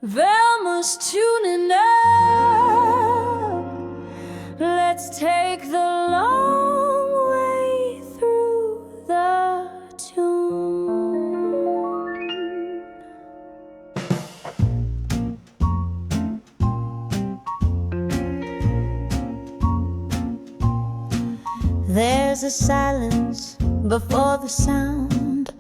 Velma's tuning up. Let's take the long way through the tune. There's a silence before the sound,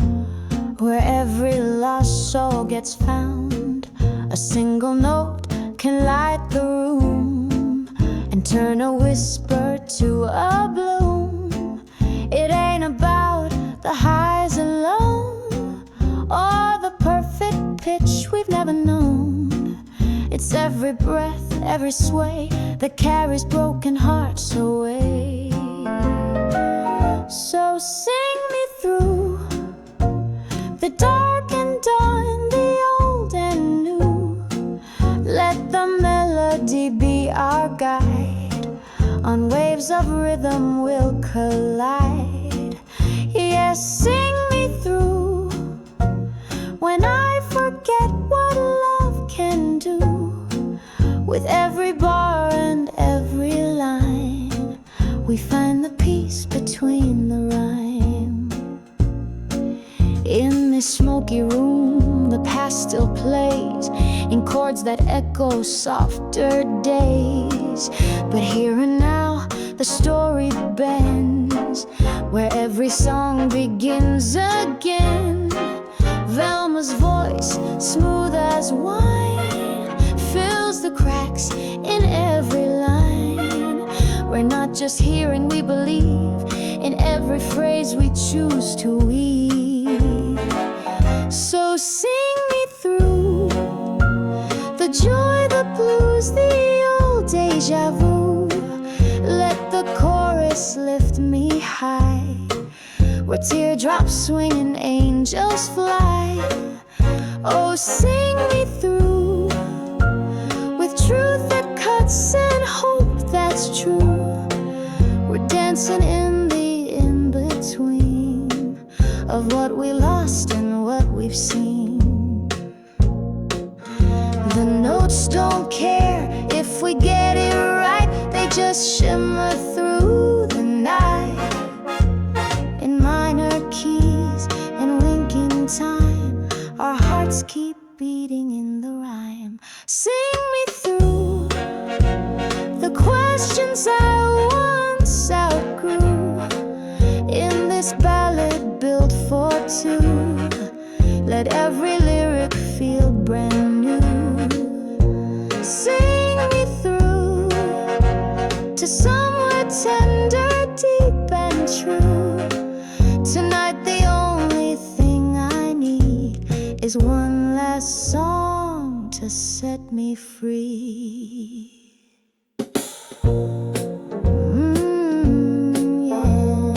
where every lost soul gets found. A single note can light the room and turn a whisper to a bloom. It ain't about the highs alone or the perfect pitch we've never known. It's every breath, every sway that carries broken hearts away. So sing me through the dark and dawn, the old and new. Let the melody be our guide. On waves of rhythm we'll collide. Yes, sing me through when I forget what love can do. With every bar and every line, we find the peace between the rhyme. In this smoky room, the past still plays in chords that echo softer days. But here and now, the story bends, where every song begins again. Velma's voice, smooth as wine, fills the cracks in every line. We're not just hearing, we believe in every phrase we choose to weave. So sing me through the joy, the blues, the old deja vu. Let the chorus lift me high, where teardrops swing and angels fly. Oh, sing me through with truth that cuts and hope that's true. We're dancing in the in-between of what we lost and what we've seen. The notes don't care if we get it right, they just shimmer through the night. In minor keys and winking time, our hearts keep beating in the rhyme. Sing me through the questions I once outgrew. In this ballad built for two, let every lyric feel brand new. Sing me through to somewhere tender, deep and true. Tonight the only thing I need is one last song to set me free. Yeah.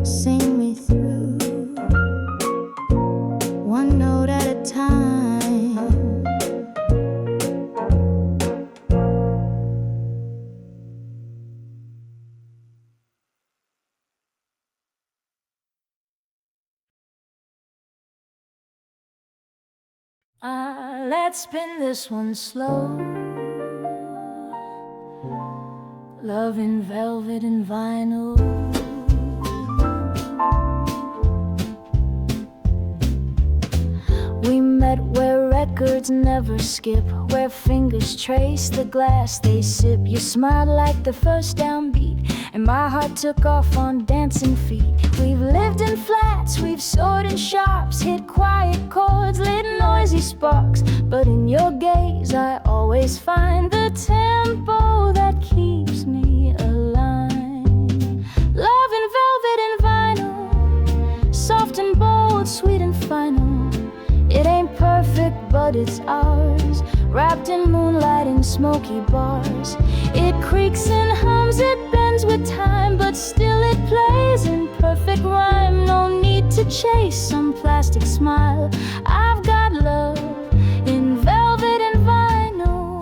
Sing me through, one note at a time. Let's spin this one slow. Love in velvet and vinyl. We met where records never skip, where fingers trace the glass they sip. You smiled like the first downbeat, and my heart took off on dancing feet. We've lived in flats, we've soared in shops, hit quiet chords, lit noisy sparks. But in your gaze I always find the tempo that keeps me aligned. Love in velvet and vinyl, soft and bold, sweet and final. It ain't perfect, but it's ours, wrapped in moonlight and smoky bars. It creaks and hums, it bends with time, but still it plays in perfect rhyme. No need to chase some plastic smile. I've got love in velvet and vinyl.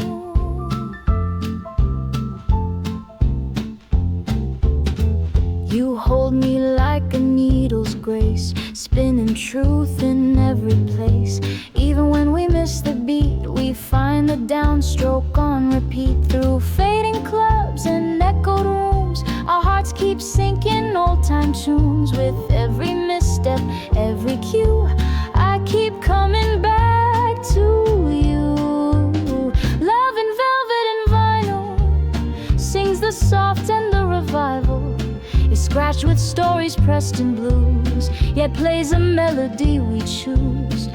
You hold me like a needle's grace, spinning truth in every place. Even Even when we miss the beat, we find the downstroke on repeat. Through fading clubs and echoed rooms, our hearts keep sinking old-time tunes. With every misstep, every cue, I keep coming back to you. Love in velvet and vinyl sings the soft and the revival. It's scratched with stories pressed in blues, yet plays a melody we choose.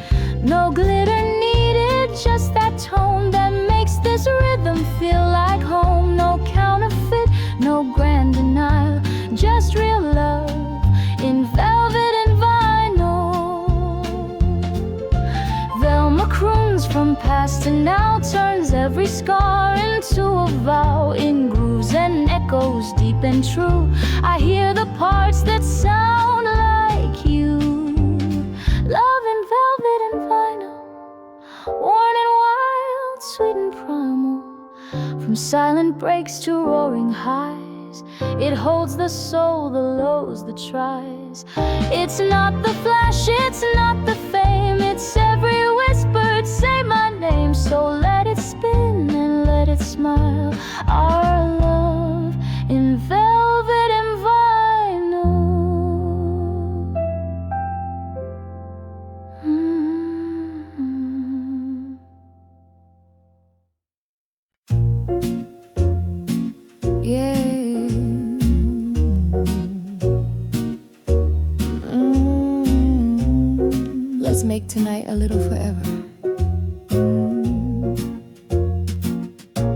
No glitter needed, just that tone that makes this rhythm feel like home. No counterfeit, no grand denial, just real love in velvet and vinyl. Velma croons from past to now, turns every scar into a vow. In grooves and echoes deep and true, I hear the parts that sound like you. Love in velvet and vinyl, worn and wild, sweet and primal. From silent breaks to roaring highs, it holds the soul, the lows, the tries. It's not the flash, it's not the fame, it's every whispered say my name. So let it spin and let it smile, our love in velvet and vinyl. Yeah. Let's make tonight a little forever.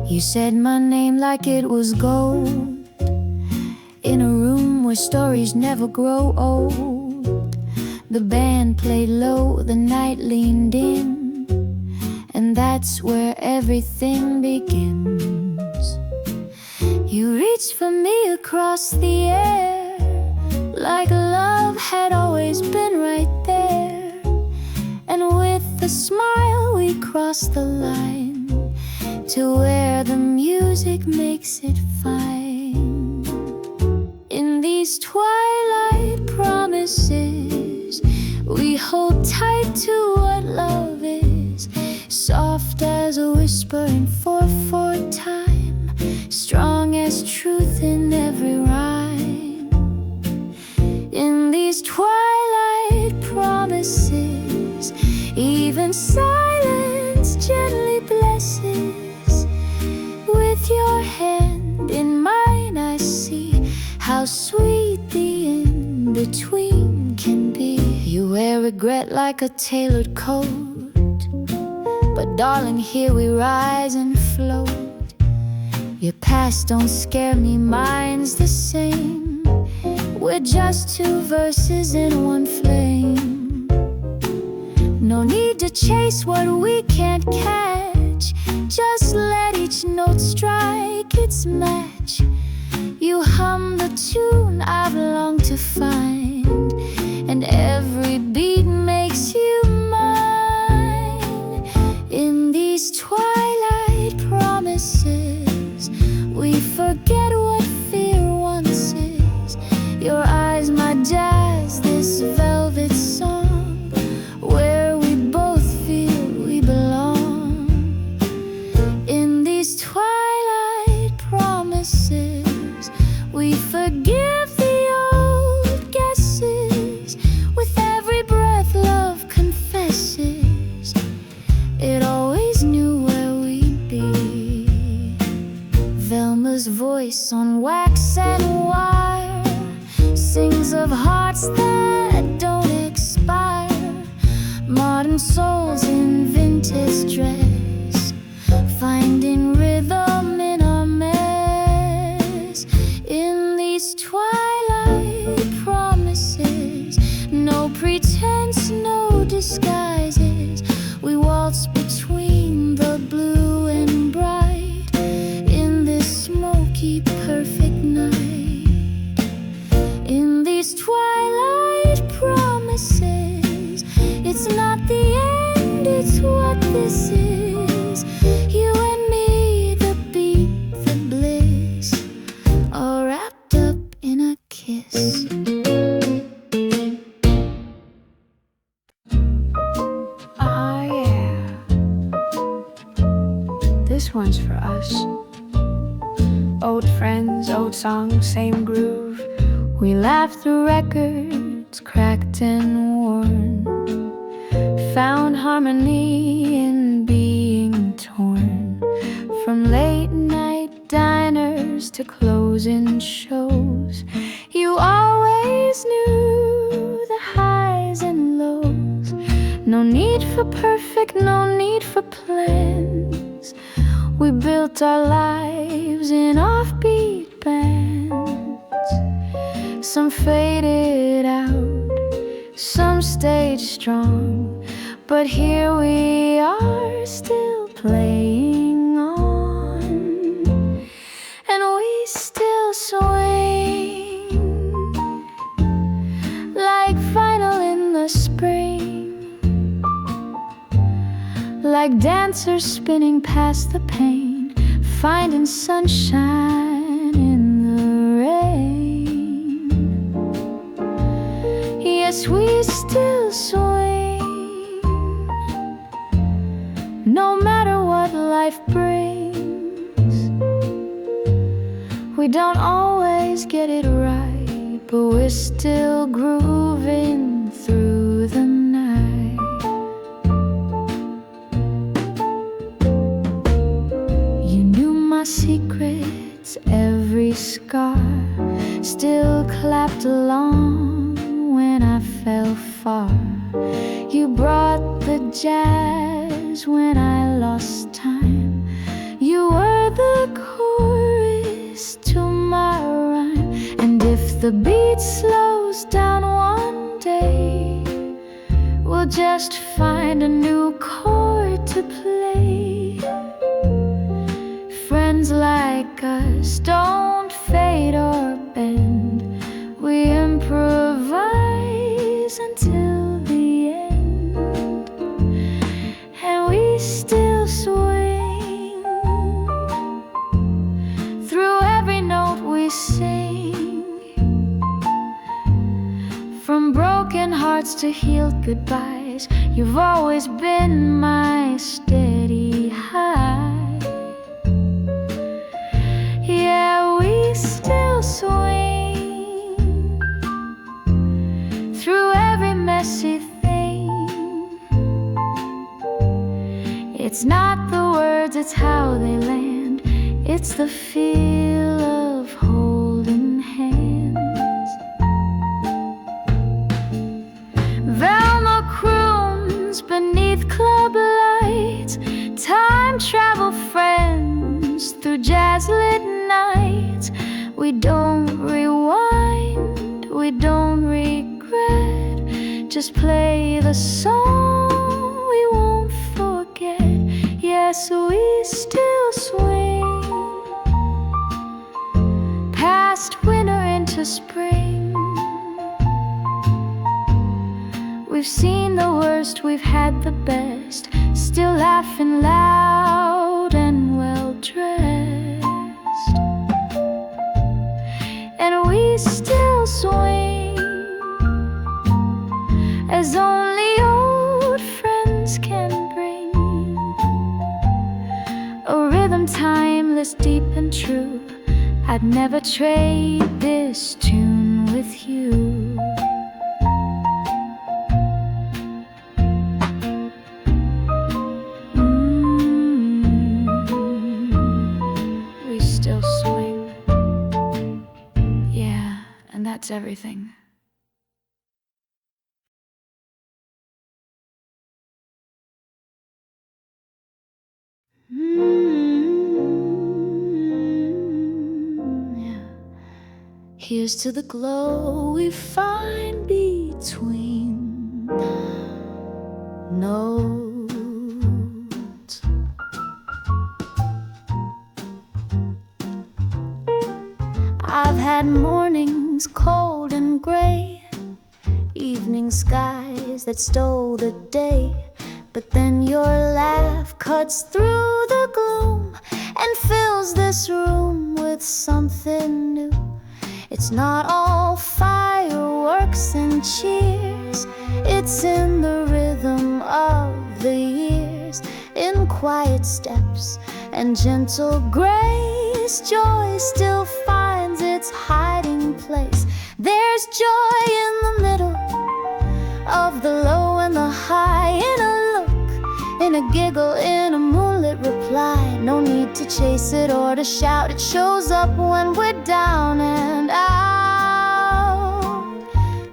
You said my name like it was gold, in a room where stories never grow old. The band played low, the night leaned in, and that's where everything begins. You reached for me across the air, like love had always been right there. And with a smile we crossed the line to where the music makes it fine. In these twilight promises, we hold tight to what love is, soft as a whisper in 4/4 time, strong as truth in every rhyme. In these twilight promises, even silence gently blesses. With your hand in mine, I see how sweet the in-between can be. You wear regret like a tailored coat, but darling, here we rise and float. Your past don't scare me, mine's the same. We're just two verses in one flame. No need to chase what we can't catch, just let each note strike its match. You hum the tune I've longed to find, and every beat makes you mine. In these twilight promises, we forget what fear once is. Your eyes, my jazz, this velvet song, where we both feel we belong. In these twilight promises, we forgive the old guesses. With every breath, love confesses it always knew where we'd be. Velma's voice on wax and wire sings of hearts that don't expire. Modern souls in vintage dress, finding rhythm in our mess. In these twilight promises, no pretense, no disguises. We waltz between the blue and bright in this smoky perfect night. In these twilight promises, it's not the end, it's what this is. You and me, the beat, the bliss, all wrapped up in a kiss. Ah, yeah. This one's for us. Old friends, old songs, same groove. We laughed through records cracked and worn. Found harmony in being torn. From late night diners to closing shows, you always knew the highs and lows. No need for perfect, no need for plans. We built our lives in offbeat bands. Some faded out, some stayed strong, but here we are still playing on. And we still swing like vinyl in the spring, like dancers spinning past the pain, finding sunshine in the rain. Yes, we still swing, no matter what life brings. We don't always get it right, but we're still grooving through the night. You knew my secrets, every scar, still clapped along when I fell far. You brought the jazz when I lost time. You were the chorus to my rhyme. And if the beat slows down one day, we'll just find a new chord to play. Friends like us don't fade or bend. We improvise until the end. And we still swing through every note we sing. From broken hearts to healed goodbyes, you've always been my steady high. Yeah, we still swing through every messy thing. It's not the words, it's how they land. It's the feel of holding hands. Velma croons beneath club lights, time travel friends through jazz-lit nights. We don't rewind, we don't regret. Just play the song we won't forget. Yes, we still swing past winter into spring. We've seen the worst, we've had the best, still laughing loud and well-dressed. And we still swing as only old friends can bring. A rhythm timeless, deep and true. I'd never trade this tune with you. We still swing. Yeah, and that's everything. Yeah. Here's to the glow we find between notes. I've had mornings cold and gray, evening skies that stole the day. But then your laugh cuts through the gloom and fills this room with something new. It's not all fireworks and cheers. It's in the rhythm of the years, in quiet steps and gentle grace. Joy still finds its hiding place. There's joy in the middle of the low and the high, in a look, in a giggle, in a moonlit reply. No need to chase it or to shout. It shows up when we're down and out.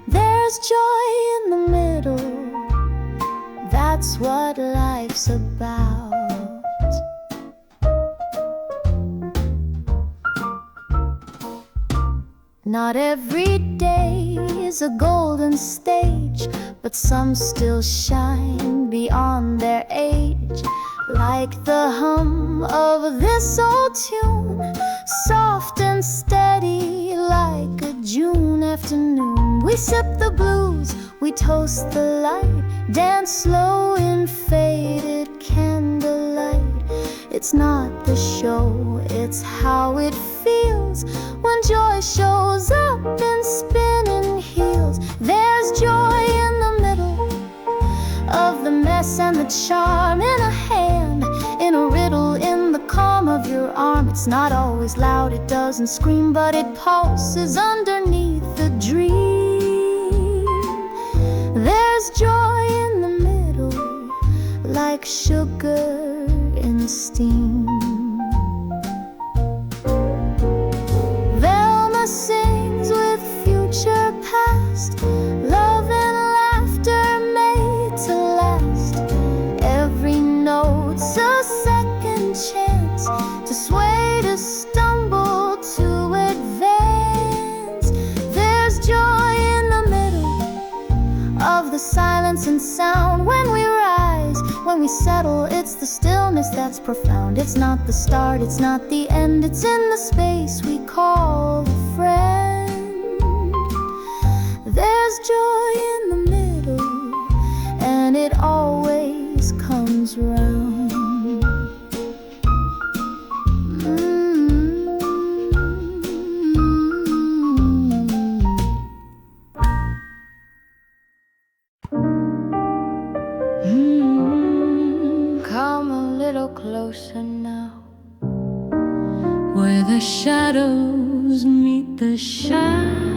There's joy in the middle. That's what life's about. Not every day is a golden stage, but some still shine beyond their age. Like the hum of this old tune, soft and steady like a June afternoon. We sip the blues, we toast the light, dance slow in faded candlelight. It's not the show, it's how it feels when joy shows up in spinning heels. There's joy in the middle of the mess and the charm, in a hand, in a riddle, in the calm of your arm. It's not always loud, it doesn't scream, but it pulses underneath the dream. There's joy in the middle, like sugar in steam. Velma sings with future past, love and laughter made to last. Every note's a second chance to sway, to stumble, to advance. There's joy in the middle of the silence and sound. When we rise, when we settle, it's the stillness that's profound. It's not the start, it's not the end, it's in the space we call the friend. There's joy in the middle, and it always comes round. Come a little closer now, where the shadows meet the shine.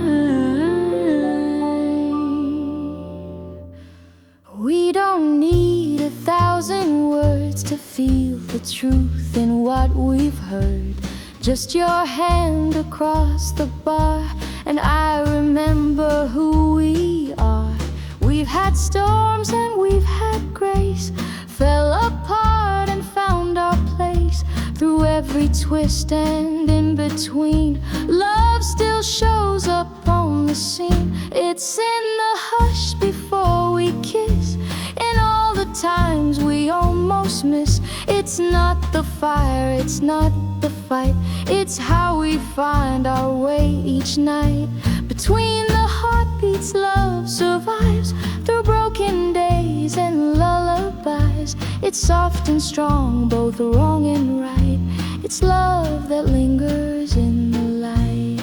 We don't need 1,000 words to feel the truth in what we've heard. Just your hand across the bar, and I remember who we are. We've had storms and we've had grace, fell apart and found our place. Through every twist and in between, love still shows up on the scene. It's in the hush before we kiss, in all the times we almost miss. It's not the fire, it's not the fight, it's how we find our way each night. Between the heartbeats, love survives through broken days and lullabies. It's soft and strong, both wrong and right. It's love that lingers in the light.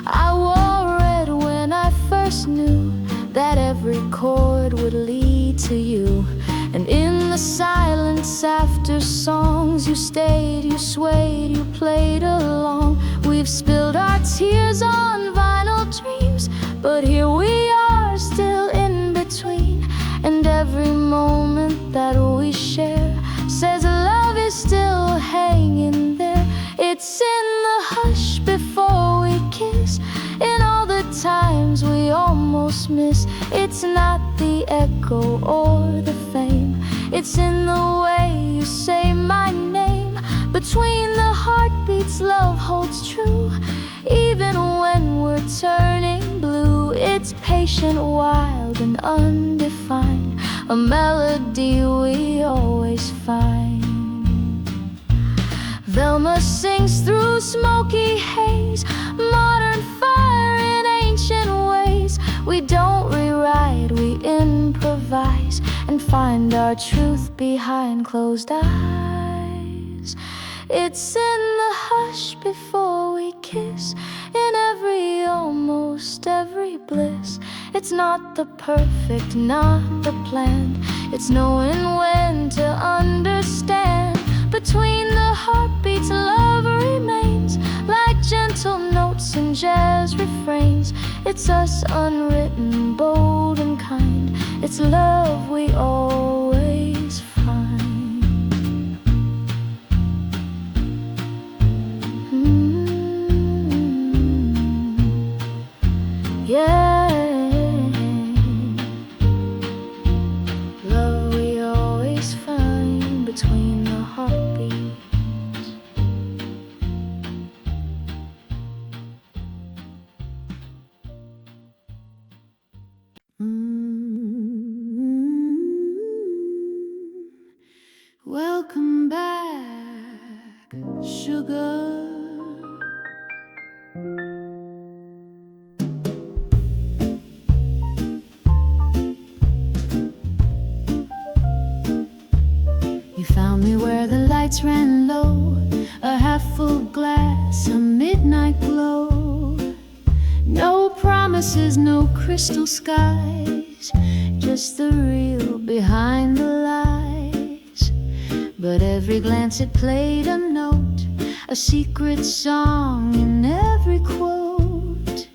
I wore red when I first knew that every chord would lead to you. And in the silence after songs, you stayed, you swayed, you played along. We've spilled our tears on vinyl dreams, but here we are still in between. And every moment that we share says love is still hanging there. It's in the hush before we kiss, in all the times we almost miss. It's not the echo or the fame, it's in the way you say my name. Between the heartbeats, love holds true, even when we're turning blue. It's patient, wild, and undefined, a melody we always find. Velma sings through smoky haze, modern fire in ancient ways. We don't rewrite, we improvise, and find our truth behind closed eyes. It's in the hush before we kiss, in every almost every bliss. It's not the perfect, not the planned, it's knowing when to understand. Between the heartbeats, love remains like gentle notes and jazz refrains. It's us unwritten, bold and kind. It's love we always find. Yeah, love we always find between the heartbeats. Welcome back, sugar. You found me where the lights ran low, a half-full glass, a midnight glow. No promises, no crystal skies, just the real behind the lies. But every glance it played a note, a secret song in every quote.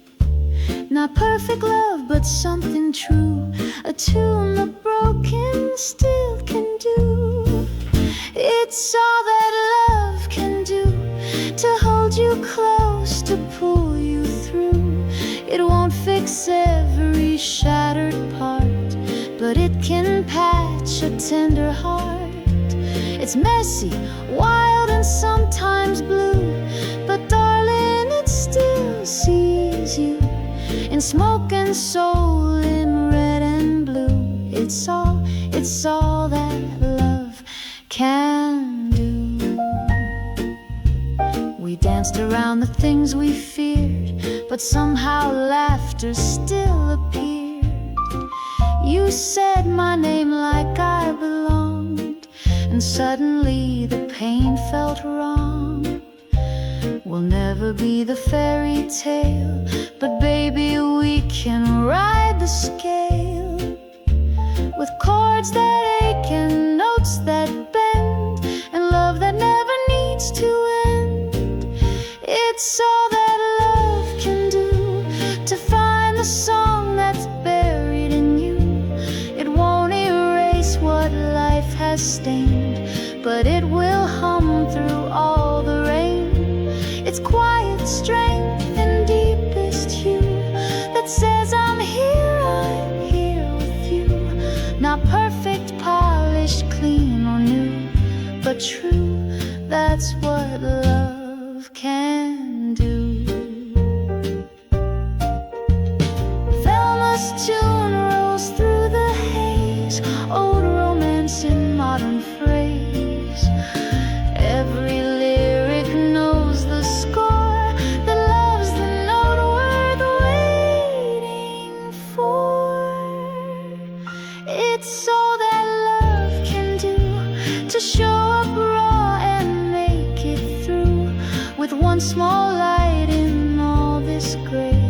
Not perfect love, but something true, a tune the broken still can do. It's all that love can do, to hold you close, to pull you through. It won't fix every shattered part, but it can patch a tender heart. It's messy, wild, and sometimes blue, but darling, it still sees you in smoke and soul, in red and blue. It's all that love can do. We danced around the things we feared, but somehow laughter still appeared. You said my name like I belonged, and suddenly the pain felt wrong. We'll never be the fairy tale, but baby, we can ride the scale, with chords that ache and notes that bend, and love that never needs to end. It's all that love can do, to find the song that's buried in you. It won't erase what life has stained, but it will hum through all the rain. It's quiet strength and deepest hue that says I'm here with you. Not perfect, polished, clean or new, but true, that's what love can do. Velma's tune rolls through the haze, old romance in modern phrase. Every lyric knows the score, that love's the note worth waiting for. It's all that love can do, to show up raw and make it through, with one small light in all this gray,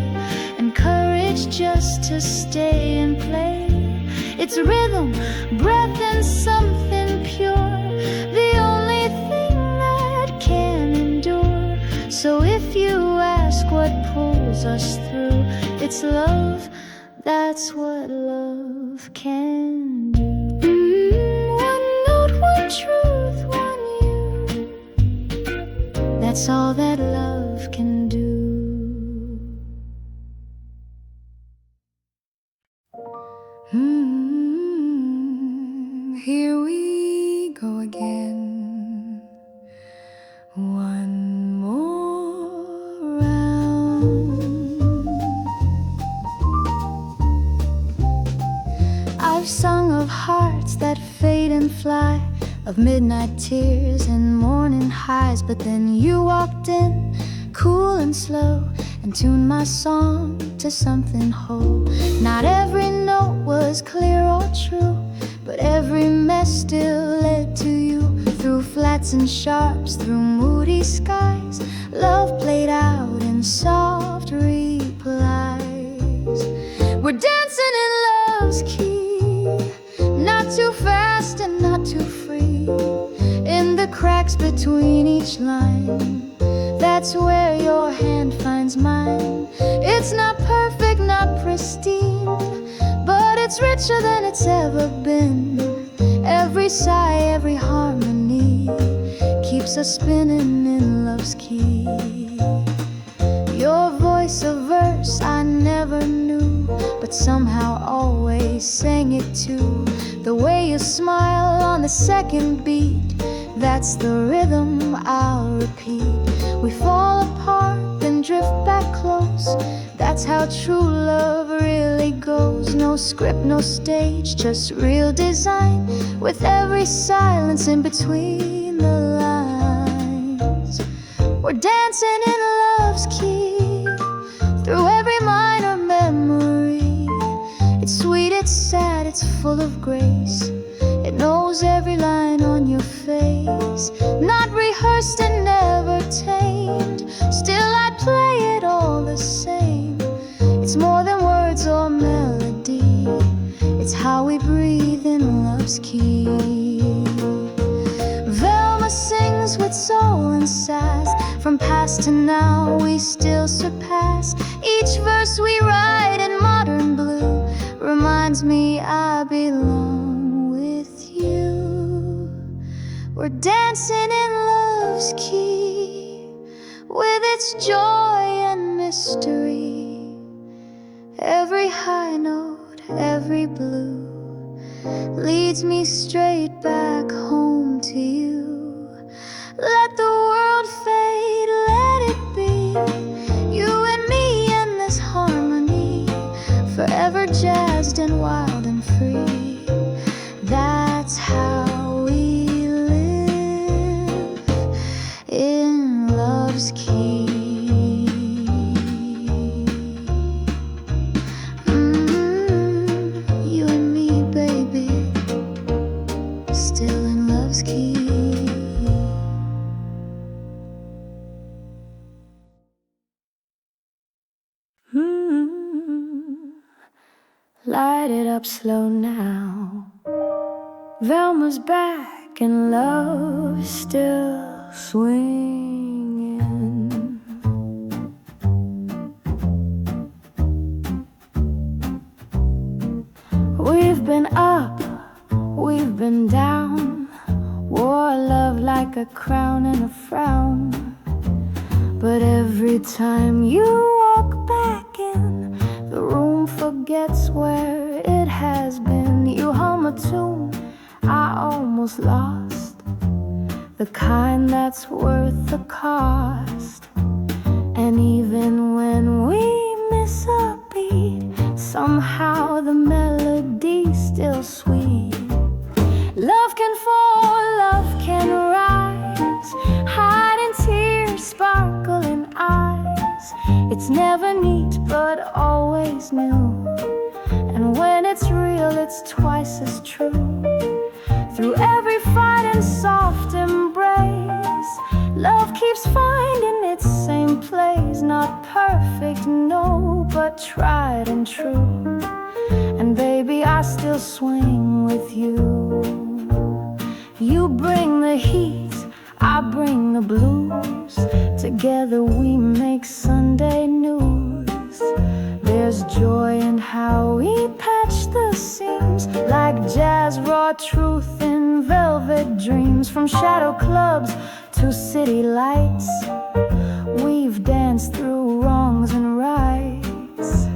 and courage just to stay and play. It's rhythm, breath, and something pure, the only thing that can endure. So if you ask what pulls us through, it's love, that's what love can do. One note, one truth, one you, that's all that love can do. Here we go again, one more round. I've sung of hearts that fade and fly, of midnight tears and morning highs, but then you walked in, cool and slow, and tuned my song to something whole. Not every note was clear or true, but every mess still led to you. Through flats and sharps, through moody skies, love played out in soft replies. We're dancing in love's key, not too fast and not too free, in the cracks between each line. That's where your hand finds mine. It's not perfect, not pristine, but it's richer than it's ever been. Every sigh, every harmony keeps us spinning in love's key. Your voice a verse I never knew, but somehow always sang it too. The way you smile on the second beat, that's the rhythm I'll repeat. We fall apart, then drift back close. That's how true love really goes. No script, no stage, just real design, with every silence in between the lines. We're dancing in love's key, through every minor memory. It's sweet, it's sad, it's full of grace. It knows every line on your face. Not rehearsed and never tamed, still I'd play it all the same. It's more than words or melody, it's how we breathe in love's key. Velma sings with soul and sass. From past to now we still surpass. Each verse we write in modern blue reminds me I belong with you. We're dancing in love's key, with its joy and mystery. Every high note, every blue leads me straight back home to you. Let the world fade, let it be, you and me in this harmony, forever jazzed and wild and free. That's how we live in love's key. You and me, baby, still in love's key. Light it up slow now. Velma's back and love's still swinging. We've been up, we've been down, wore love like a crown and a frown. But every time you walk back in, the room forgets where it has been. You hum a tune I almost lost, the kind that's worth the cost. And even when we miss a beat, somehow the melody's still sweet. Love can fall, love can rise, hide in tears, sparkle in eyes. It's never neat but always new, and when it's real it's twice as true. Through every fight and soft embrace, love keeps finding its same place. Not perfect, no, but tried and true. And baby, I still swing with you. You bring the heat, I bring the blues. Together we make Sunday news. There's joy in how we patch the seams, like jazz, raw truth in velvet dreams. From shadow clubs to city lights, we've danced through wrongs and rights.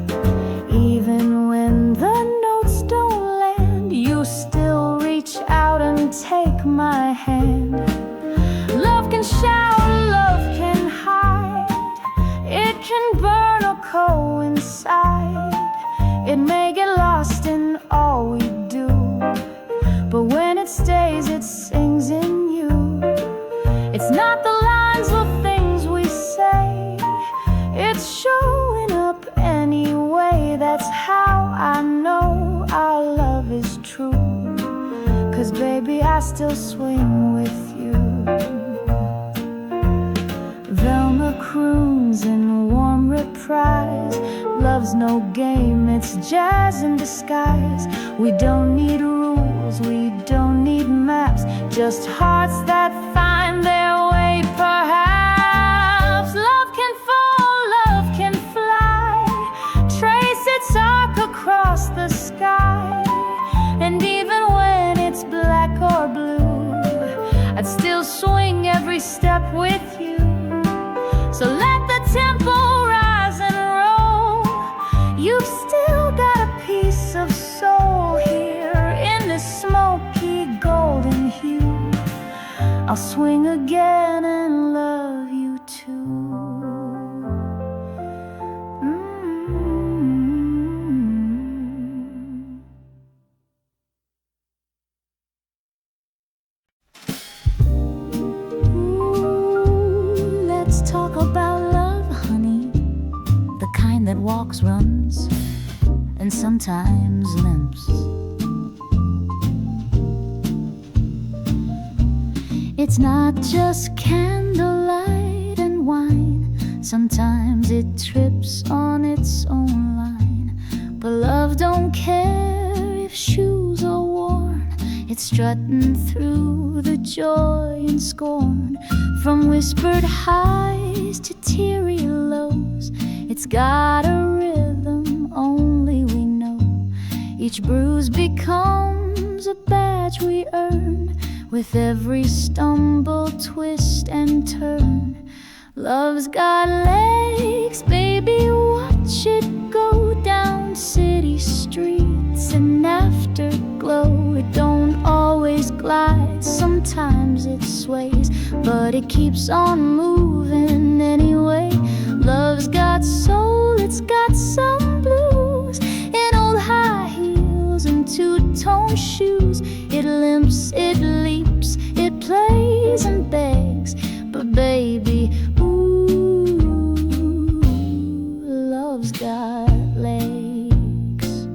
Even when the notes don't land, you still reach out and take my hand. Love can shout, love can hide, it can burn or coincide. It may get lost in all we do, but when it stays, it sings in you. It's not the lines or things we say, it's showing up anyway. That's how I know our love is true, 'cause baby, I still swing with you. Velma croons in warm reprise. Love's no game, it's jazz in disguise. We don't need rules, we don't need maps, just hearts that find I'll swing again and love you too. Let's talk about love, honey. The kind that walks, runs, and sometimes limps. It's not just candlelight and wine. Sometimes it trips on its own line. But love don't care if shoes are worn. It's strutting through the joy and scorn. From whispered highs to teary lows, it's got a rhythm only we know. Each bruise becomes a badge we earn. With every stumble, twist, and turn. Love's got legs, baby, watch it go down city streets and afterglow. It don't always glide, sometimes it sways, but it keeps on moving anyway. Love's got soul, it's got some blues. In old high heels and two-tone shoes, it limps, it leaps, it plays and begs. But baby, ooh, love's got legs.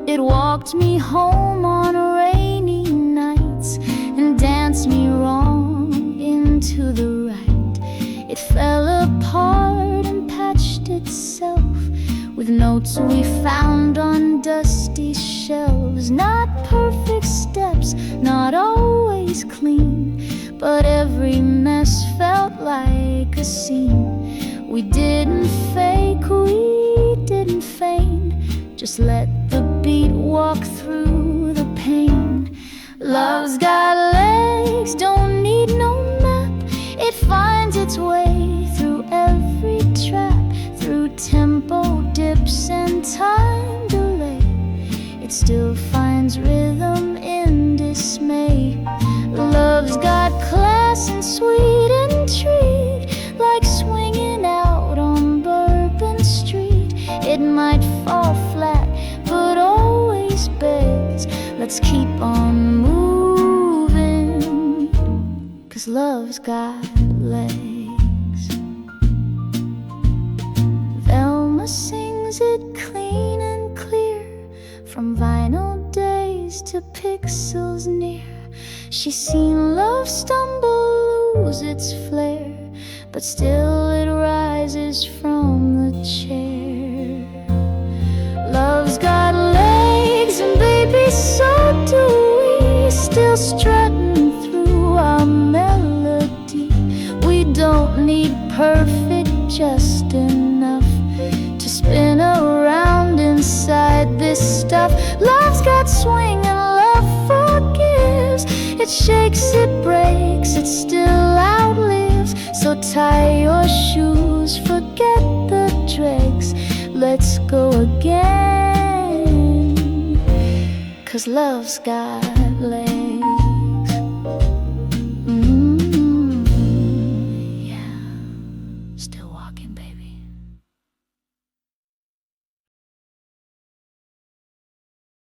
It walked me home on rainy nights and danced me wrong into the right. It fell apart and patched itself with notes we found on dusty shelves. Not perfect steps, not always clean, but every mess felt like a scene. We didn't fake, we didn't feign, just let the beat walk through the pain. Love's got legs, don't need no map. It finds its way through every trap, through tempo dips and time delay. It still finds rhythm in dismay. Love's got class and sweet intrigue, like swinging out on Bourbon Street. It might fall flat, but always begs. Let's keep on moving, 'cause love's got legs. Velma sings it clean and clear, from vinyl days to pixels near. She's seen love stumble, lose its flair, but still it rises from the chair. Love's got legs, and baby, so do we. Still strutting through our melody. We don't need perfect, just enough to spin around inside this stuff. Love's got swing and love forgives. It shakes, it breaks, it still outlives. So tie your shoes, forget the dregs. Let's go again, 'cause love's got legs.